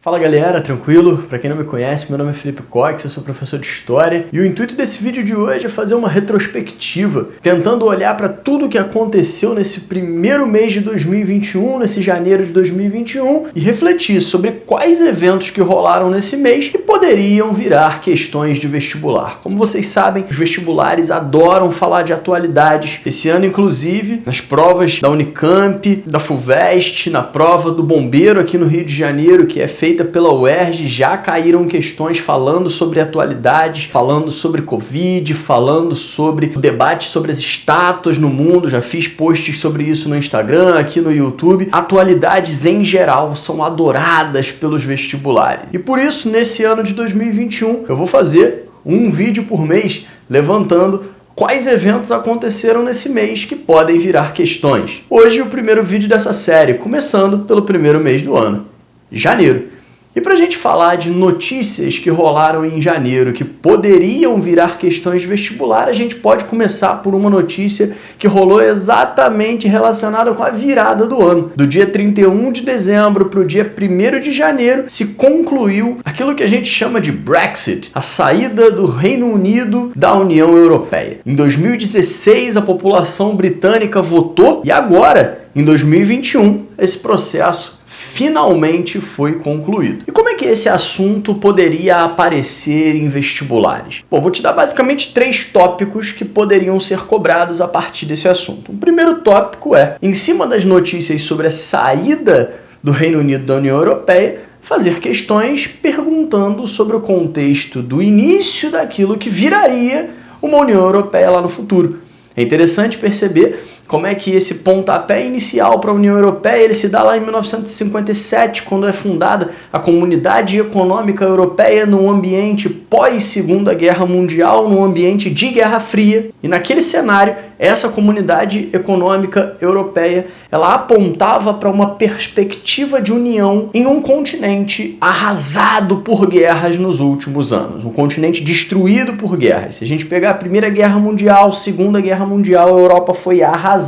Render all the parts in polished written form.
Fala galera, tranquilo? Pra quem não me conhece, meu nome é Felipe Cox, eu sou professor de História e o intuito desse vídeo de hoje é fazer uma retrospectiva, tentando olhar para tudo o que aconteceu nesse primeiro mês de 2021, nesse janeiro de 2021 e refletir sobre quais eventos que rolaram nesse mês que poderiam virar questões de vestibular. Como vocês sabem, os vestibulares adoram falar de atualidades. Esse ano, inclusive, nas provas da Unicamp, da FUVEST, na prova do bombeiro aqui no Rio de Janeiro, que é feita pela UERJ, já caíram questões falando sobre atualidades, falando sobre Covid, falando sobre o debate sobre as estátuas no mundo. Já fiz posts sobre isso no Instagram, aqui no YouTube. Atualidades em geral são adoradas pelos vestibulares. E por isso, nesse ano de 2021, eu vou fazer um vídeo por mês levantando quais eventos aconteceram nesse mês que podem virar questões. Hoje, o primeiro vídeo dessa série, começando pelo primeiro mês do ano, janeiro. E para a gente falar de notícias que rolaram em janeiro que poderiam virar questões de vestibular, a gente pode começar por uma notícia que rolou exatamente relacionada com a virada do ano. Do dia 31 de dezembro para o dia 1º de janeiro se concluiu aquilo que a gente chama de Brexit, a saída do Reino Unido da União Europeia. Em 2016, a população britânica votou e agora, em 2021, esse processo finalmente foi concluído. E como é que esse assunto poderia aparecer em vestibulares? Bom, vou te dar basicamente 3 tópicos que poderiam ser cobrados a partir desse assunto. O primeiro tópico é, em cima das notícias sobre a saída do Reino Unido da União Europeia, fazer questões perguntando sobre o contexto do início daquilo que viraria uma União Europeia lá no futuro. É interessante perceber como é que esse pontapé inicial para a União Europeia ele se dá lá em 1957, quando é fundada a Comunidade Econômica Europeia num ambiente pós-Segunda Guerra Mundial, num ambiente de Guerra Fria. E naquele cenário, essa Comunidade Econômica Europeia ela apontava para uma perspectiva de união em um continente arrasado por guerras nos últimos anos, um continente destruído por guerras. Se a gente pegar a Primeira Guerra Mundial, Segunda Guerra Mundial, a Europa foi arrasada.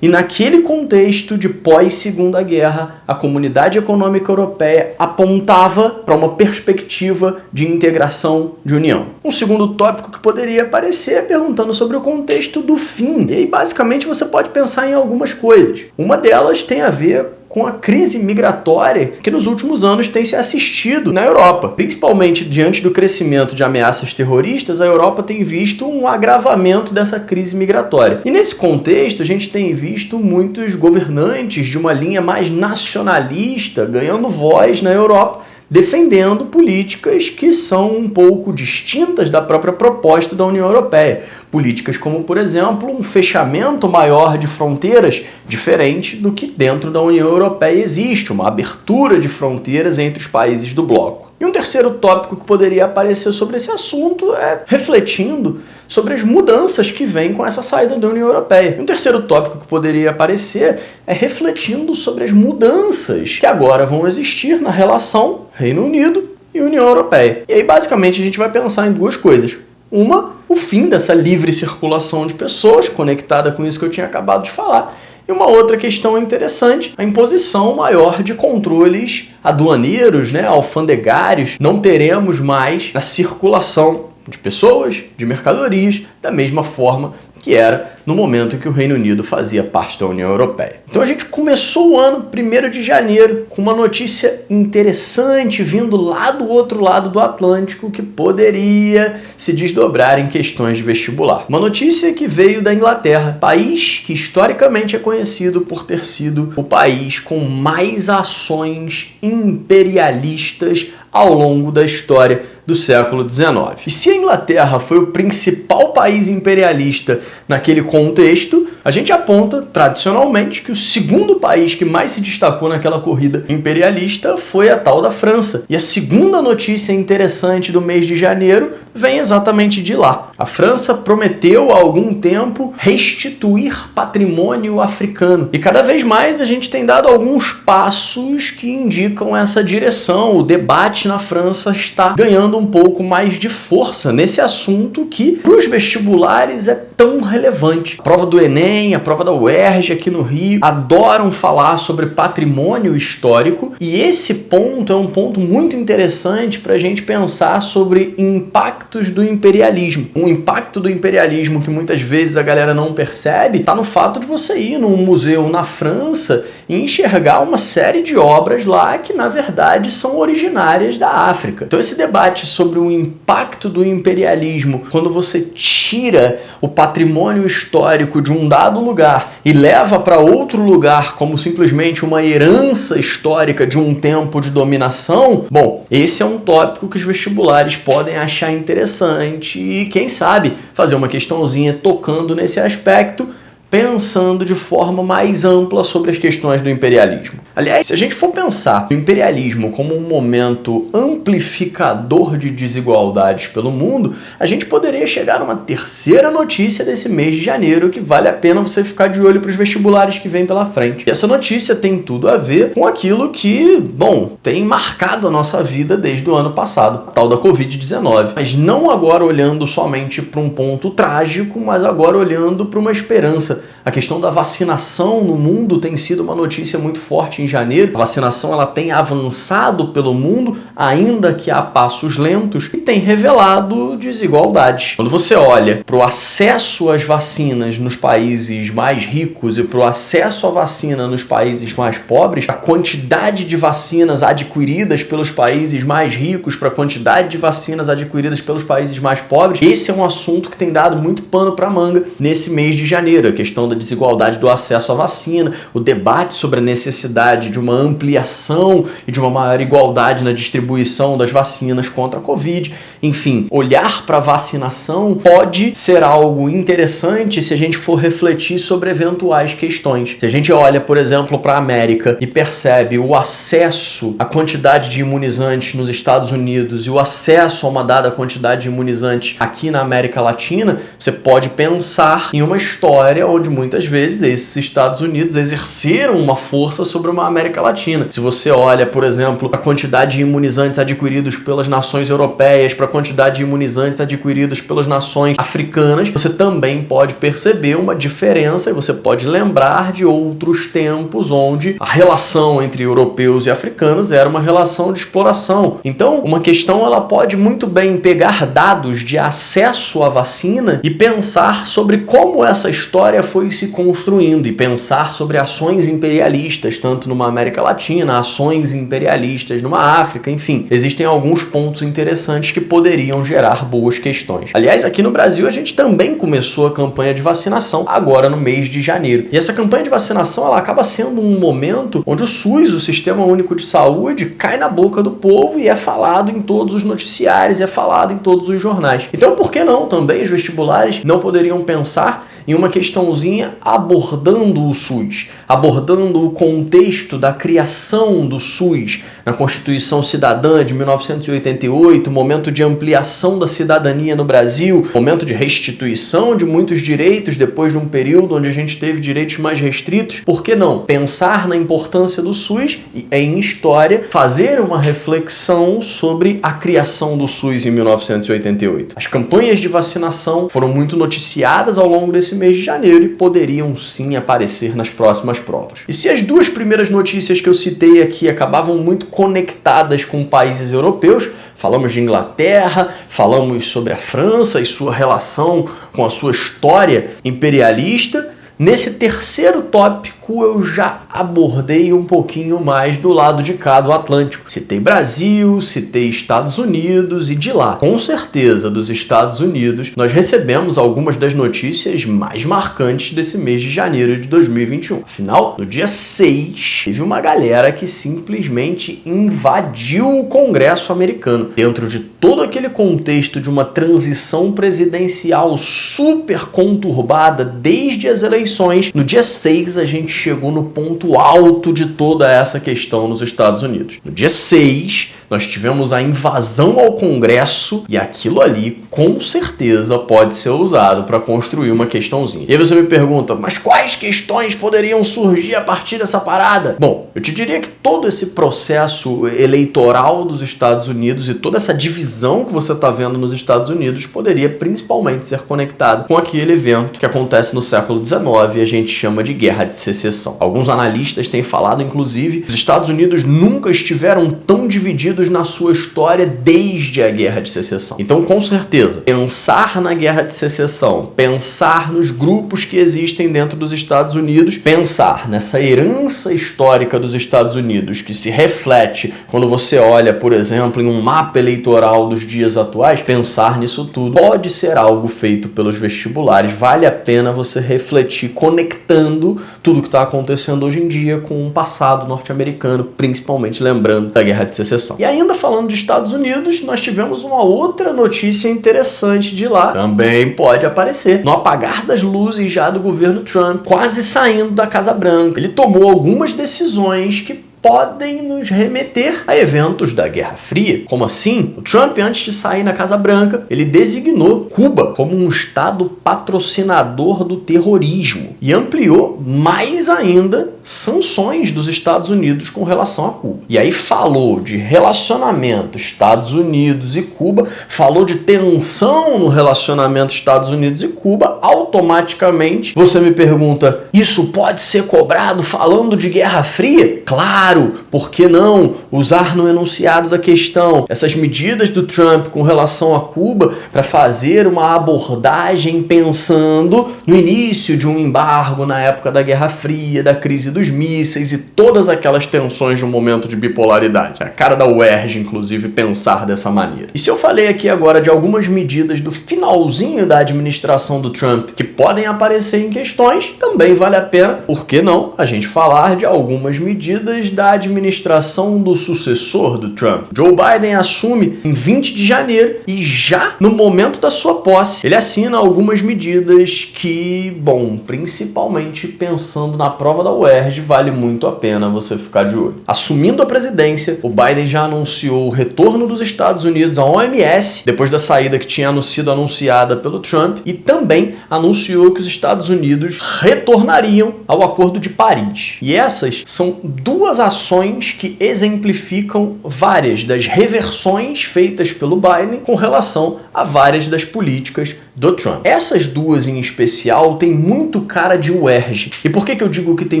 E naquele contexto de pós-Segunda Guerra, a Comunidade Econômica Europeia apontava para uma perspectiva de integração, de união. Um segundo tópico que poderia aparecer é perguntando sobre o contexto do fim. E aí, basicamente, você pode pensar em algumas coisas. Uma delas tem a ver com a crise migratória que nos últimos anos tem se assistido na Europa. Principalmente diante do crescimento de ameaças terroristas, a Europa tem visto um agravamento dessa crise migratória. E nesse contexto, a gente tem visto muitos governantes de uma linha mais nacionalista ganhando voz na Europa, defendendo políticas que são um pouco distintas da própria proposta da União Europeia. Políticas como, por exemplo, um fechamento maior de fronteiras, diferente do que dentro da União Europeia existe, uma abertura de fronteiras entre os países do bloco. E um terceiro tópico que poderia aparecer sobre esse assunto é refletindo sobre as mudanças que vêm com essa saída da União Europeia. E um terceiro tópico que poderia aparecer é refletindo sobre as mudanças que agora vão existir na relação Reino Unido e União Europeia. E aí, basicamente, a gente vai pensar em duas coisas. Uma, o fim dessa livre circulação de pessoas, conectada com isso que eu tinha acabado de falar. E uma outra questão interessante, a imposição maior de controles aduaneiros, alfandegários. Não teremos mais a circulação de pessoas, de mercadorias, da mesma forma que era no momento em que o Reino Unido fazia parte da União Europeia. Então a gente começou o ano 1º de janeiro com uma notícia interessante vindo lá do outro lado do Atlântico que poderia se desdobrar em questões de vestibular. Uma notícia que veio da Inglaterra, país que historicamente é conhecido por ter sido o país com mais ações imperialistas ao longo da história do século XIX. E se a Inglaterra foi o principal país imperialista naquele contexto, a gente aponta, tradicionalmente, que o segundo país que mais se destacou naquela corrida imperialista foi a tal da França. E a segunda notícia interessante do mês de janeiro vem exatamente de lá. A França prometeu há algum tempo restituir patrimônio africano. E cada vez mais a gente tem dado alguns passos que indicam essa direção. O debate na França está ganhando um pouco mais de força nesse assunto que, para os vestibulares é tão relevante. A prova do Enem, a prova da UERJ aqui no Rio, adoram falar sobre patrimônio histórico, e esse ponto é um ponto muito interessante para a gente pensar sobre impactos do imperialismo. Um impacto do imperialismo que muitas vezes a galera não percebe está no fato de você ir num museu na França e enxergar uma série de obras lá que, na verdade, são originárias da África. Então, esse debate sobre o impacto do imperialismo, quando você tira o patrimônio histórico de um dado lugar e leva para outro lugar como simplesmente uma herança histórica de um tempo de dominação, bom, esse é um tópico que os vestibulares podem achar interessante e, quem sabe, fazer uma questãozinha tocando nesse aspecto, pensando de forma mais ampla sobre as questões do imperialismo. Aliás, se a gente for pensar no imperialismo como um momento amplificador de desigualdades pelo mundo, a gente poderia chegar numa terceira notícia desse mês de janeiro que vale a pena você ficar de olho para os vestibulares que vêm pela frente. E essa notícia tem tudo a ver com aquilo que, bom, tem marcado a nossa vida desde o ano passado, a tal da Covid-19. Mas não agora olhando somente para um ponto trágico, mas agora olhando para uma esperança. A questão da vacinação no mundo tem sido uma notícia muito forte em janeiro. A vacinação ela tem avançado pelo mundo, ainda que a passos lentos, e tem revelado desigualdades. Quando você olha para o acesso às vacinas nos países mais ricos e para o acesso à vacina nos países mais pobres, a quantidade de vacinas adquiridas pelos países mais ricos para a quantidade de vacinas adquiridas pelos países mais pobres, esse é um assunto que tem dado muito pano para manga nesse mês de janeiro. A questão da desigualdade do acesso à vacina, o debate sobre a necessidade de uma ampliação e de uma maior igualdade na distribuição das vacinas contra a Covid. Enfim, olhar para a vacinação pode ser algo interessante se a gente for refletir sobre eventuais questões. Se a gente olha, por exemplo, para a América e percebe o acesso à quantidade de imunizantes nos Estados Unidos e o acesso a uma dada quantidade de imunizantes aqui na América Latina, você pode pensar em uma história onde muitas vezes esses Estados Unidos exerceram uma força sobre uma América Latina. Se você olha, por exemplo, a quantidade de imunizantes adquiridos pelas nações europeias para a quantidade de imunizantes adquiridos pelas nações africanas, você também pode perceber uma diferença e você pode lembrar de outros tempos onde a relação entre europeus e africanos era uma relação de exploração. Então, uma questão ela pode muito bem pegar dados de acesso à vacina e pensar sobre como essa história foi se construindo e pensar sobre ações imperialistas, tanto numa América Latina, ações imperialistas numa África, enfim. Existem alguns pontos interessantes que poderiam gerar boas questões. Aliás, aqui no Brasil a gente também começou a campanha de vacinação agora no mês de janeiro. E essa campanha de vacinação ela acaba sendo um momento onde o SUS, o Sistema Único de Saúde, cai na boca do povo e é falado em todos os noticiários, é falado em todos os jornais. Então, por que não também os vestibulares não poderiam pensar em uma questãozinha abordando o SUS, abordando o contexto da criação do SUS na Constituição Cidadã de 1988, momento de ampliação da cidadania no Brasil, momento de restituição de muitos direitos depois de um período onde a gente teve direitos mais restritos. Por que não pensar na importância do SUS e, em história, fazer uma reflexão sobre a criação do SUS em 1988? As campanhas de vacinação foram muito noticiadas ao longo desse mês de janeiro e poderiam sim aparecer nas próximas provas. E se as duas primeiras notícias que eu citei aqui acabavam muito conectadas com países europeus, falamos de Inglaterra, falamos sobre a França e sua relação com a sua história imperialista, nesse terceiro tópico eu já abordei um pouquinho mais do lado de cá do Atlântico. Citei Brasil, citei Estados Unidos e de lá, com certeza dos Estados Unidos, nós recebemos algumas das notícias mais marcantes desse mês de janeiro de 2021. Afinal, no dia 6, teve uma galera que simplesmente invadiu o Congresso americano. Dentro de todo aquele contexto de uma transição presidencial super conturbada desde as eleições, no dia 6 a gente chegou no ponto alto de toda essa questão nos Estados Unidos. No dia 6, nós tivemos a invasão ao Congresso e aquilo ali, com certeza, pode ser usado para construir uma questãozinha. E aí você me pergunta, mas quais questões poderiam surgir a partir dessa parada? Bom, eu te diria que todo esse processo eleitoral dos Estados Unidos e toda essa divisão que você está vendo nos Estados Unidos poderia principalmente ser conectado com aquele evento que acontece no século XIX e a gente chama de Guerra de Secessão. Alguns analistas têm falado, inclusive, que os Estados Unidos nunca estiveram tão divididos na sua história desde a Guerra de Secessão. Então, com certeza, pensar na Guerra de Secessão, pensar nos grupos que existem dentro dos Estados Unidos, pensar nessa herança histórica dos Estados Unidos que se reflete quando você olha, por exemplo, em um mapa eleitoral dos dias atuais, pensar nisso tudo pode ser algo feito pelos vestibulares. Vale a pena você refletir conectando tudo que está acontecendo hoje em dia com o passado norte-americano, principalmente lembrando da Guerra de Secessão. E ainda falando de Estados Unidos, nós tivemos uma outra notícia interessante de lá. Também pode aparecer no apagar das luzes já do governo Trump, quase saindo da Casa Branca. Ele tomou algumas decisões que podem nos remeter a eventos da Guerra Fria. Como assim? O Trump, antes de sair na Casa Branca, ele designou Cuba como um estado patrocinador do terrorismo e ampliou mais ainda sanções dos Estados Unidos com relação a Cuba. E aí falou de relacionamento Estados Unidos e Cuba, falou de tensão no relacionamento Estados Unidos e Cuba, automaticamente você me pergunta, isso pode ser cobrado falando de Guerra Fria? Claro! Por que não usar no enunciado da questão essas medidas do Trump com relação a Cuba para fazer uma abordagem pensando no início de um embargo na época da Guerra Fria, da crise dos mísseis e todas aquelas tensões de um momento de bipolaridade. A cara da UERJ, inclusive, pensar dessa maneira. E se eu falei aqui agora de algumas medidas do finalzinho da administração do Trump que podem aparecer em questões, também vale a pena, por que não, a gente falar de algumas medidas da administração do sucessor do Trump. Joe Biden assume em 20 de janeiro e já no momento da sua posse, ele assina algumas medidas que, bom, principalmente pensando na prova da UERJ, vale muito a pena você ficar de olho. Assumindo a presidência, o Biden já anunciou o retorno dos Estados Unidos à OMS, depois da saída que tinha sido anunciada pelo Trump, e também anunciou que os Estados Unidos retornariam ao Acordo de Paris. E essas são duas ações que exemplificam várias das reversões feitas pelo Biden com relação a várias das políticas do Trump. Essas duas em especial têm muito cara de UERJ. E por que eu digo que tem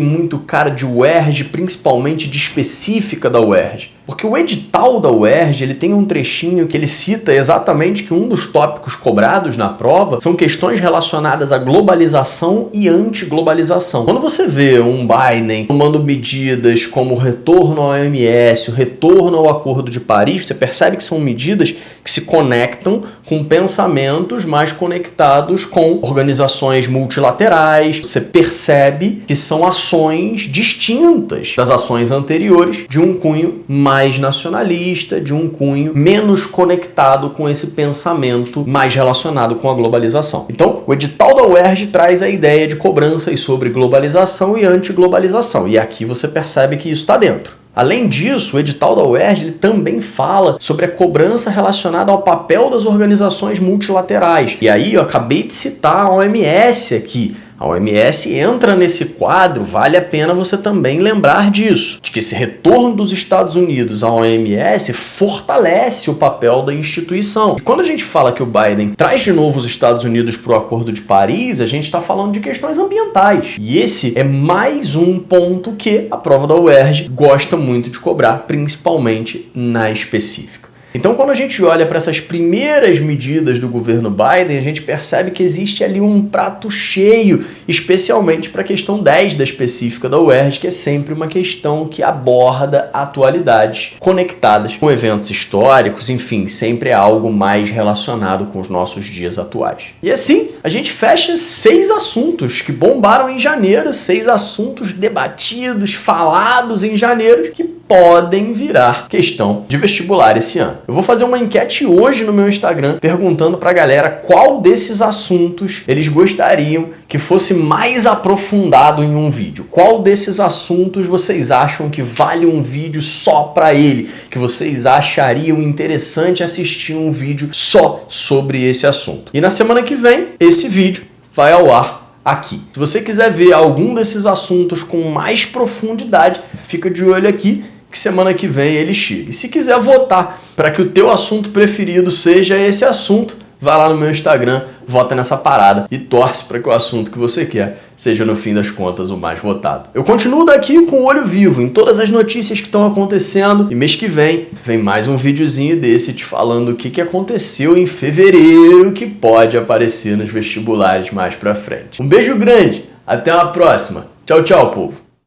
muito cara de UERJ, principalmente de específica da UERJ? Porque o edital da UERJ, ele tem um trechinho que ele cita exatamente que um dos tópicos cobrados na prova são questões relacionadas à globalização e antiglobalização. Quando você vê um Biden tomando medidas como o retorno ao OMS, o retorno ao Acordo de Paris, você percebe que são medidas que se conectam com pensamentos mais conectados com organizações multilaterais. Você percebe que são ações distintas das ações anteriores, de um cunho mais nacionalista, de um cunho menos conectado com esse pensamento mais relacionado com a globalização. Então, o edital da UERJ traz a ideia de cobranças sobre globalização e antiglobalização. E aqui você percebe que isso está dentro. Além disso, o edital da UERJ ele também fala sobre a cobrança relacionada ao papel das organizações multilaterais. E aí eu acabei de citar a OMS aqui. A OMS entra nesse quadro, vale a pena você também lembrar disso, de que esse retorno dos Estados Unidos à OMS fortalece o papel da instituição. E quando a gente fala que o Biden traz de novo os Estados Unidos para o Acordo de Paris, a gente está falando de questões ambientais. E esse é mais um ponto que a prova da UERJ gosta muito de cobrar, principalmente na específica. Então, quando a gente olha para essas primeiras medidas do governo Biden, a gente percebe que existe ali um prato cheio, especialmente para a questão 10 da específica da UERJ, que é sempre uma questão que aborda atualidades conectadas com eventos históricos, enfim, sempre é algo mais relacionado com os nossos dias atuais. E assim, a gente fecha 6 assuntos que bombaram em janeiro, 6 assuntos debatidos, falados em janeiro, que podem virar questão de vestibular esse ano. Eu vou fazer uma enquete hoje no meu Instagram perguntando pra galera qual desses assuntos eles gostariam que fosse mais aprofundado em um vídeo. Qual desses assuntos vocês acham que vale um vídeo só pra ele? Que vocês achariam interessante assistir um vídeo só sobre esse assunto? E na semana que vem, esse vídeo vai ao ar aqui. Se você quiser ver algum desses assuntos com mais profundidade, fica de olho aqui que semana que vem ele chega. E se quiser votar para que o teu assunto preferido seja esse assunto, vai lá no meu Instagram, vota nessa parada e torce para que o assunto que você quer seja, no fim das contas, o mais votado. Eu continuo daqui com o olho vivo em todas as notícias que estão acontecendo e mês que vem mais um videozinho desse te falando o que aconteceu em fevereiro que pode aparecer nos vestibulares mais pra frente. Um beijo grande, até uma próxima. Tchau, tchau, povo.